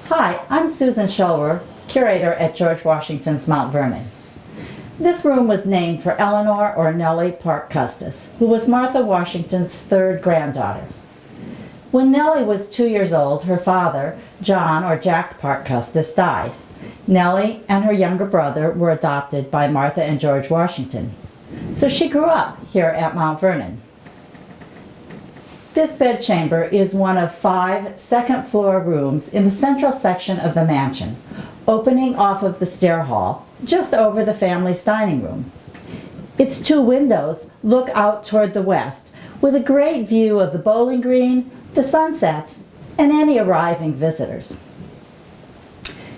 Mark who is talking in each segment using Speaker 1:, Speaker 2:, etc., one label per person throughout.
Speaker 1: Hi, I'm Susan Shulwer, curator at George Washington's Mount Vernon. This room was named for Eleanor or Nelly Park Custis, who was Martha Washington's third granddaughter. When Nelly was 2 years old, her father, John or Jack Park Custis, died. Nelly and her younger brother were adopted by Martha and George Washington. So she grew up here at Mount Vernon. This bedchamber is one of 5 second-floor rooms in the central section of the mansion, opening off of the stair hall, just over the family's dining room. Its 2 windows look out toward the west, with a great view of the bowling green, the sunsets, and any arriving visitors.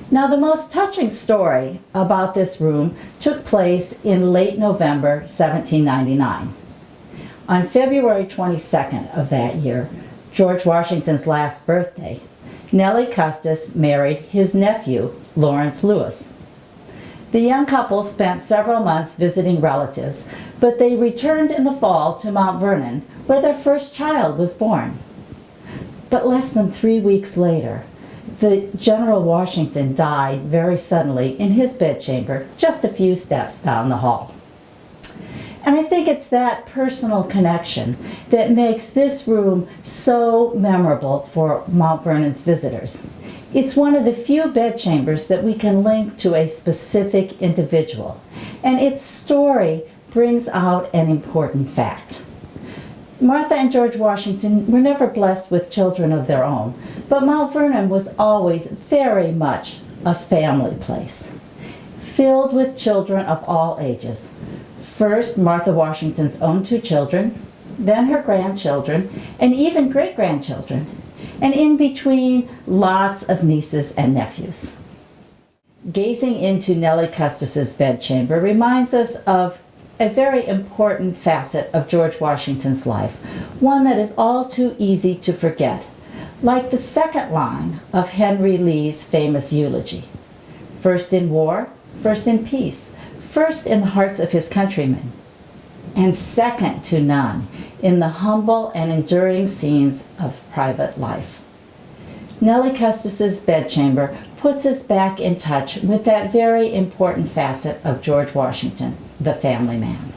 Speaker 1: Now, the most touching story about this room took place in late November 1799. On February 22nd of that year, George Washington's last birthday, Nelly Custis married his nephew, Lawrence Lewis. The young couple spent several months visiting relatives, but they returned in the fall to Mount Vernon, where their first child was born. But less than 3 weeks later, the General Washington died very suddenly in his bedchamber, just a few steps down the hall. And I think it's that personal connection that makes this room so memorable for Mount Vernon's visitors. It's one of the few bedchambers that we can link to a specific individual, and its story brings out an important fact. Martha and George Washington were never blessed with children of their own, but Mount Vernon was always very much a family place, filled with children of all ages. First, Martha Washington's own 2 children, then her grandchildren, and even great-grandchildren, and in between, lots of nieces and nephews. Gazing into Nelly Custis's bedchamber reminds us of a very important facet of George Washington's life, one that is all too easy to forget, like the second line of Henry Lee's famous eulogy. First in war, first in peace, first in the hearts of his countrymen, and second to none in the humble and enduring scenes of private life. Nelly Custis's bedchamber puts us back in touch with that very important facet of George Washington, the family man.